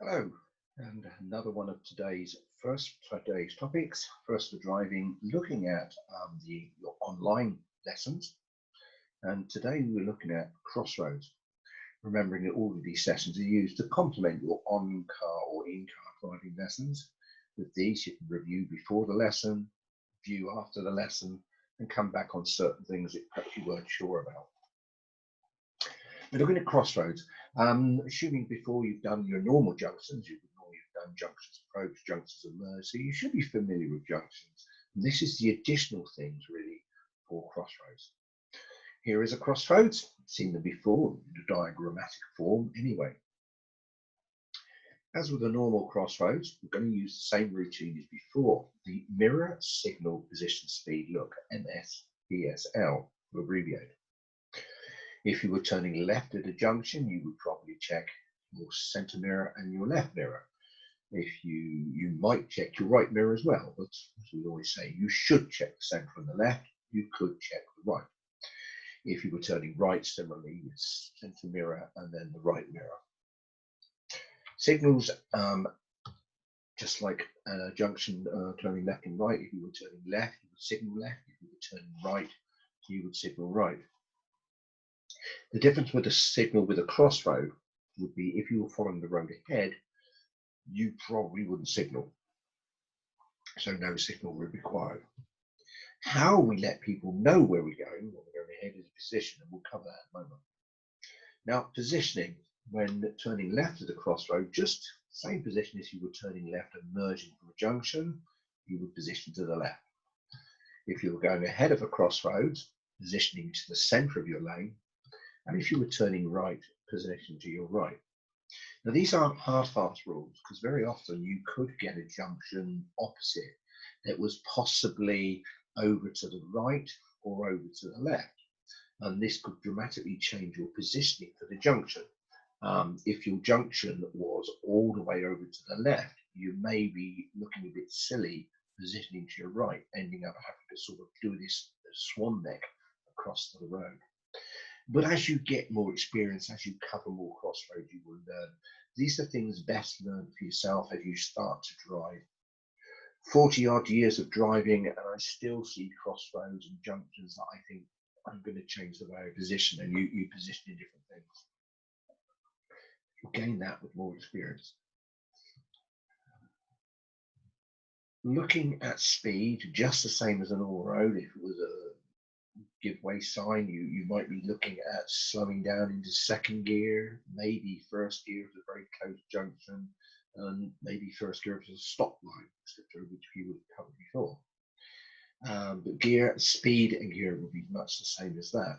Hello, and another one of today's topics. First for driving, looking at your online lessons, and today we're looking at Crossroads. Remembering that all of these sessions are used to complement your on-car or in-car driving lessons. With these, you can review before the lesson, view after the lesson, and come back on certain things that perhaps you weren't sure about. We're looking at Crossroads. Assuming before you've done your normal junctions, you would normally have done junctions approach, junctions emerge, so you should be familiar with junctions. And this is the additional things really for Crossroads. Here is a crossroads, seen them before in a diagrammatic form anyway. As with the normal crossroads, we're going to use the same routine as before, the mirror signal position speed look, MPSL, to abbreviate. If you were turning left at a junction, you would probably check your center mirror and your left mirror. If you might check your right mirror as well, but as we always say, you should check the center and the left. You could check the right. If you were turning right, similarly, it's center mirror and then the right mirror. Signals, just like a junction turning left and right, if you were turning left, you would signal left. If you were turning right, you would signal right. The difference with a signal with a crossroad would be if you were following the road ahead, you probably wouldn't signal. So no signal would be required. How we let people know where we're going when we're going ahead is position, and we'll cover that in a moment. Now, positioning, when turning left at a crossroad, just same position as you were turning left and merging from a junction, you would position to the left. If you were going ahead of a crossroads, positioning to the center of your lane, and if you were turning right, position to your right. Now, these aren't hard, fast rules because very often you could get a junction opposite that was possibly over to the right or over to the left. And this could dramatically change your positioning for the junction. If your junction was all the way over to the left, you may be looking a bit silly positioning to your right, ending up having to sort of do this swan neck across to the road. But as you get more experience, as you cover more crossroads, you will learn. These are things best learned for yourself as you start to drive. 40 odd years of driving, and I still see crossroads and junctions that I think I'm going to change the way I position, and you position in different things. You'll gain that with more experience. Looking at speed, just the same as an all road, if it was a give way sign, you might be looking at slowing down into second gear, maybe first gear for a very close junction, and maybe first gear for a stop line, etc., which we would have covered before. But gear, speed and gear will be much the same as that.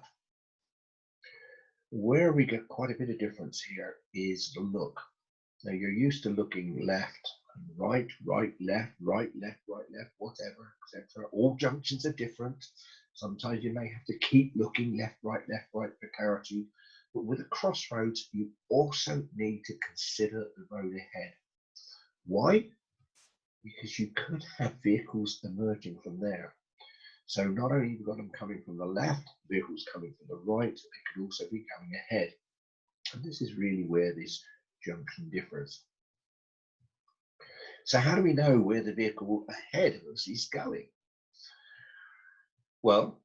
Where we get quite a bit of difference here is the look. Now you're used to looking left and right, right, left, right, left, right, left, whatever, etc. All junctions are different. Sometimes you may have to keep looking left, right for clarity. But with a crossroads, you also need to consider the road ahead. Why? Because you could have vehicles emerging from there. So not only have you got them coming from the left, vehicles coming from the right, they could also be coming ahead. And this is really where this junction differs. So how do we know where the vehicle ahead of us is going? Well,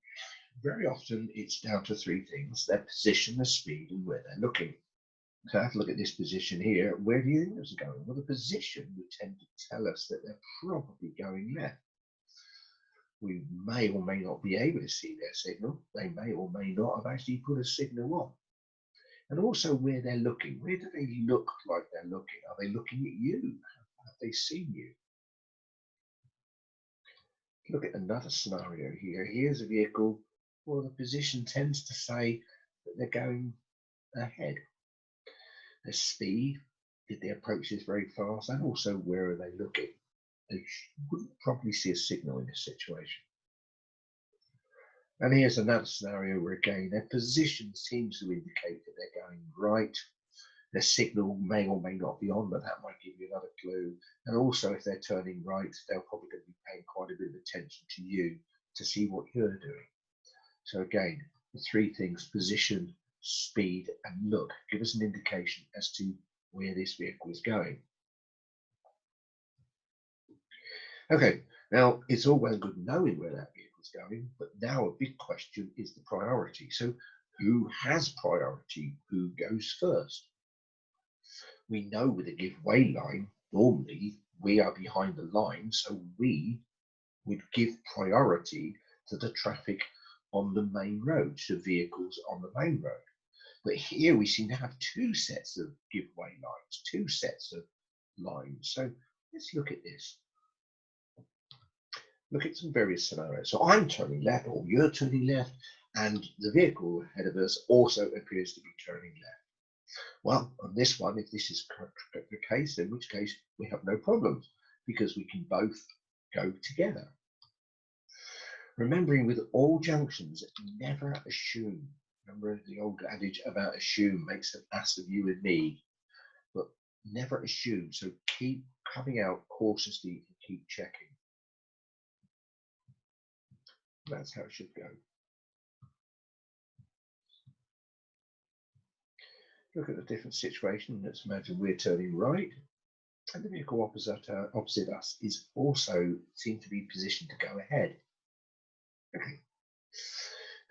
very often it's down to three things: their position, their speed, and where they're looking. So have a look at this position here. Where do you think it's going? Well, the position would tend to tell us that they're probably going left. We may or may not be able to see their signal. They may or may not have actually put a signal on. And also where they're looking. Where do they look like they're looking? Are they looking at you? Have they seen you? Look at another scenario here. Here's a vehicle. Well, the position tends to say that they're going ahead. Their speed, did they approach this very fast? And also, where are they looking? They wouldn't probably see a signal in this situation. And here's another scenario where, again, their position seems to indicate that they're going right. Their signal may or may not be on, but that might give you another clue. And also, if they're turning right, they're probably going to be paying quite a bit of attention to you to see what you're doing. So again, the three things: position, speed, and look give us an indication as to where this vehicle is going. Okay, now it's all well and good knowing where that vehicle's going, but now a big question is the priority. So who has priority? Who goes first? We know with a give way line, normally we are behind the line, so we would give priority to the traffic on the main road, to vehicles on the main road. But here we seem to have two sets of give way lines, two sets of lines. So let's look at this. Look at some various scenarios. So I'm turning left, or you're turning left, and the vehicle ahead of us also appears to be turning left. Well, on this one, if this is the case, in which case we have no problems because we can both go together. Remembering with all junctions, never assume. Remember the old adage about assume makes an ass of you and me, but never assume. So keep coming out cautiously and keep checking. That's how it should go. Look at a different situation. Let's imagine we're turning right, and the vehicle opposite us is also seen to be positioned to go ahead. Okay.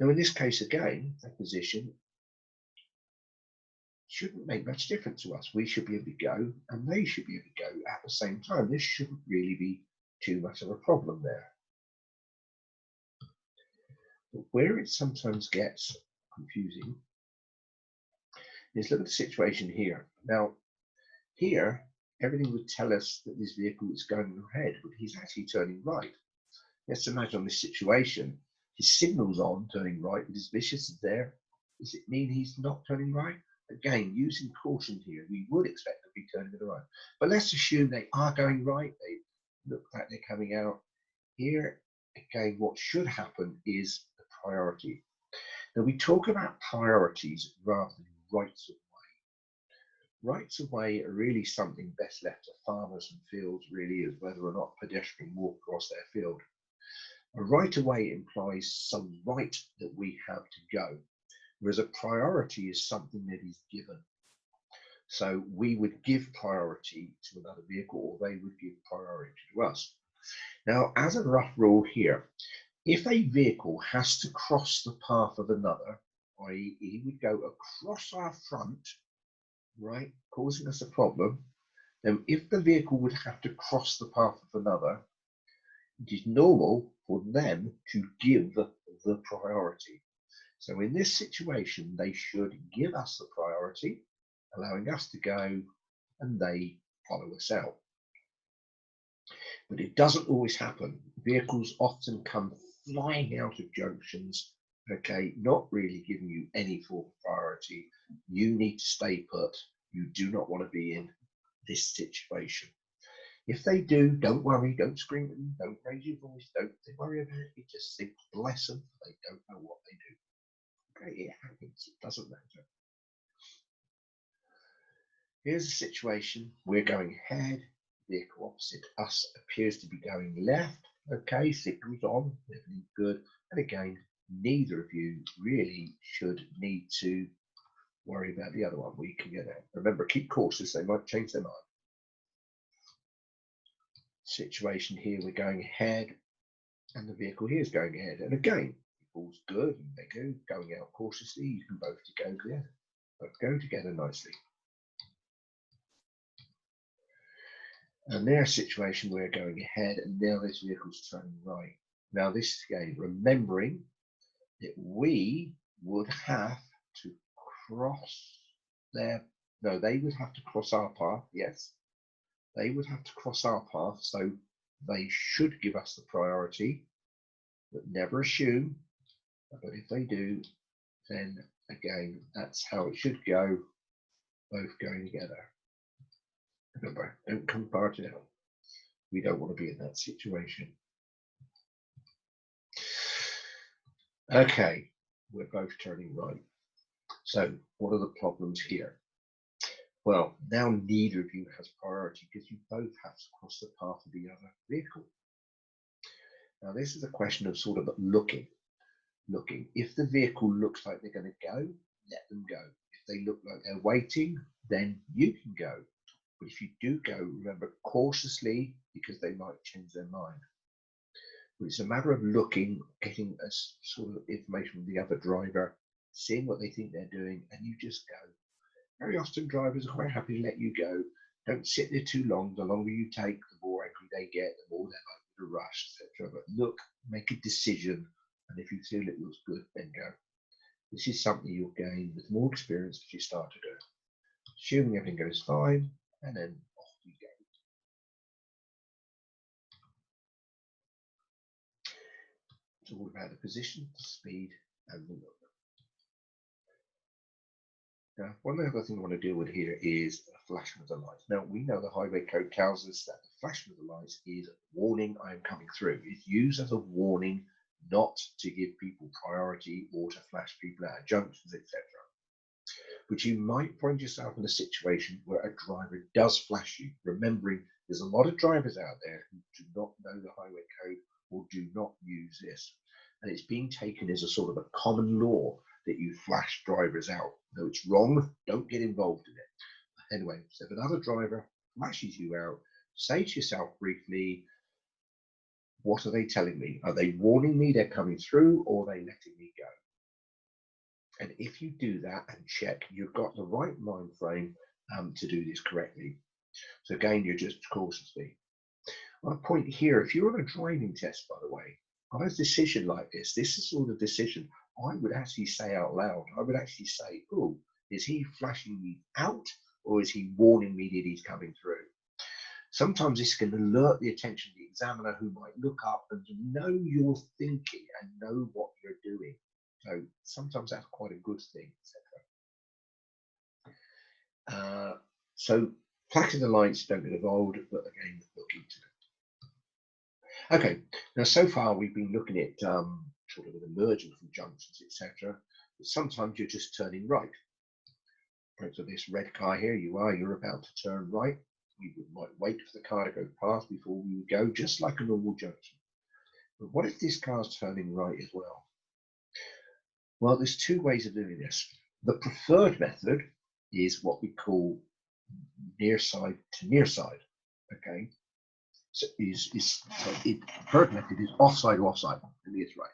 Now, in this case, again, that position shouldn't make much difference to us. We should be able to go, and they should be able to go at the same time. This shouldn't really be too much of a problem there. But where it sometimes gets confusing is look at the situation here. Now, here, everything would tell us that this vehicle is going ahead, but he's actually turning right. Let's imagine this situation. His signal's on, turning right, but his vicious is there. Does it mean he's not turning right? Again, using caution here, we would expect to be turning to the right. But let's assume they are going right. They look like they're coming out. Here, again, what should happen is the priority. Now, we talk about priorities rather than rights of way. Rights of way are really something best left to farmers and fields, really, as whether or not pedestrians walk across their field. A right of way implies some right that we have to go, whereas a priority is something that is given. So we would give priority to another vehicle, or they would give priority to us. Now, as a rough rule here, if a vehicle has to cross the path of another, i.e. he would go across our front, right, causing us a problem, then if the vehicle would have to cross the path of another, it is normal for them to give the priority. So in this situation, they should give us the priority, allowing us to go, and they follow us out. But it doesn't always happen. Vehicles often come flying out of junctions, okay, not really giving you any form of priority. You need to stay put. You do not want to be in this situation. If they do, don't worry, don't scream at them, don't raise your voice, don't worry about it. Just think, bless them, they don't know what they do. Okay, it happens, it doesn't matter. Here's a situation, we're going ahead, vehicle opposite us appears to be going left. Okay, signals on, everything's good. And again, neither of you really should need to worry about the other one. We can get out. Remember, keep cautious, they might change their mind. Situation here, we're going ahead, and the vehicle here is going ahead. And again, all's good, and they go going out cautiously. You can both go together, but go together nicely. And their situation, we're going ahead, and now this vehicle's turning right. Now this is again remembering that we would have to cross their, no, they would have to cross our path. Yes, they would have to cross our path, so they should give us the priority, but never assume. But if they do, then again, that's how it should go, both going together. Remember, don't come far down. We don't want to be in that situation. Okay, we're both turning right. So what are the problems here? Well, now neither of you has priority because you both have to cross the path of the other vehicle. Now this is a question of sort of looking. If the vehicle looks like they're going to go, let them go. If they look like they're waiting, then you can go. But if you do go, remember, cautiously, because they might change their mind. But it's a matter of looking, getting a sort of information from the other driver, seeing what they think they're doing, and you just go. Very often drivers are quite happy to let you go. Don't sit there too long. The longer you take, the more angry they get, the more they're likely to rush, etc. But look, make a decision, and if you feel it looks good, then go. This is something you'll gain with more experience as you start to do it. Assuming everything goes fine, and then off you go. It's all about the position, the speed, and the look. Now, one other thing I want to deal with here is flashing of the lights. Now, we know the highway code tells us that the flashing of the lights is warning, I am coming through. It's used as a warning, not to give people priority or to flash people out of junctions, etc. But you might find yourself in a situation where a driver does flash you, remembering there's a lot of drivers out there who do not know the highway code or do not use this. And it's being taken as a sort of a common law that you flash drivers out. No, it's wrong. Don't get involved in it. Anyway, so if another driver flashes you out, say to yourself briefly, what are they telling me? Are they warning me they're coming through, or are they letting me go? And if you do that and check, you've got the right mind frame to do this correctly. So again, you're just cautiously. My point here, if you're on a driving test, by the way, on a decision like this is the sort of decision I would actually say out loud. I would actually say, oh, is he flashing me out, or is he warning me that he's coming through? Sometimes this can alert the attention of the examiner, who might look up and know you're thinking and know what you're doing. So sometimes that's quite a good thing, etc. So flashing the lights don't get involved, but again, look into it. Okay, now so far we've been looking at sort of emerging from junctions, etc. But sometimes you're just turning right. So this red car here, you're about to turn right. We might wait for the car to go past before we would go, just like a normal junction. But what if this car's turning right as well? Well, there's two ways of doing this. The preferred method is what we call near side to near side. Okay, so the preferred method is offside to offside. And it's right.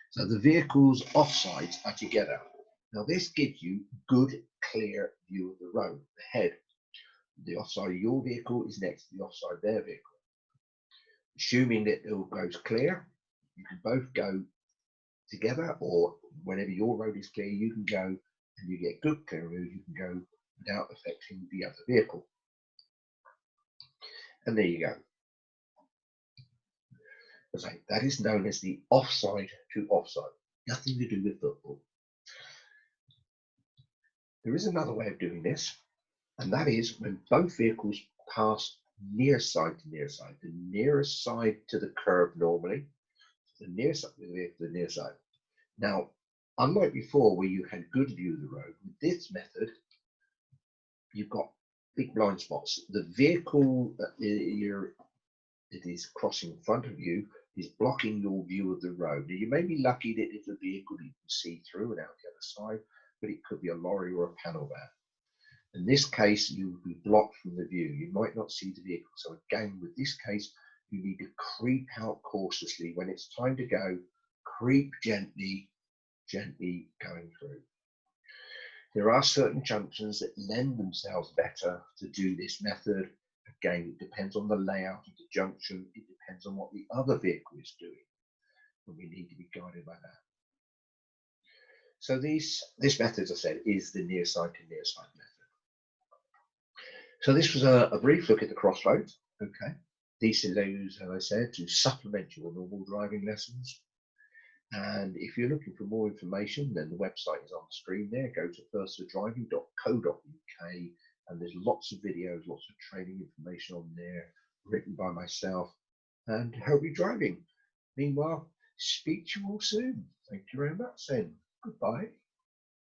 So the vehicles offsides are together. Now this gives you good, clear view of the road ahead. The offside of your vehicle is next to the offside of their vehicle. Assuming that it all goes clear, you can both go together, or whenever your road is clear, you can go and you get good clear view, you can go without affecting the other vehicle. And there you go. As I say, that is known as the offside to offside. Nothing to do with football. There is another way of doing this, and that is when both vehicles pass near side to near side, the nearest side to the curb normally, the near side of the vehicle, the near side. Now, unlike before where you had good view of the road, with this method, you've got big blind spots. The vehicle that it is crossing in front of you is blocking your view of the road. Now, you may be lucky that it's a vehicle you can see through and out the other side, but it could be a lorry or a panel van. In this case, you will be blocked from the view. You might not see the vehicle. So again, with this case, you need to creep out cautiously. When it's time to go, creep gently, gently going through. There are certain junctions that lend themselves better to do this method. Again, it depends on the layout of the junction. It depends on what the other vehicle is doing. And we need to be guided by that. So this method, as I said, is the near side to near side method. So this was a brief look at the Crossroads. Okay, these allows, as I said, to supplement your normal driving lessons. And if you're looking for more information, then the website is on the screen there. Go to firstfordriving.co.uk, and there's lots of videos, lots of training information on there, written by myself, and help you driving. Meanwhile, speak to you all soon. Thank you very much then. Goodbye.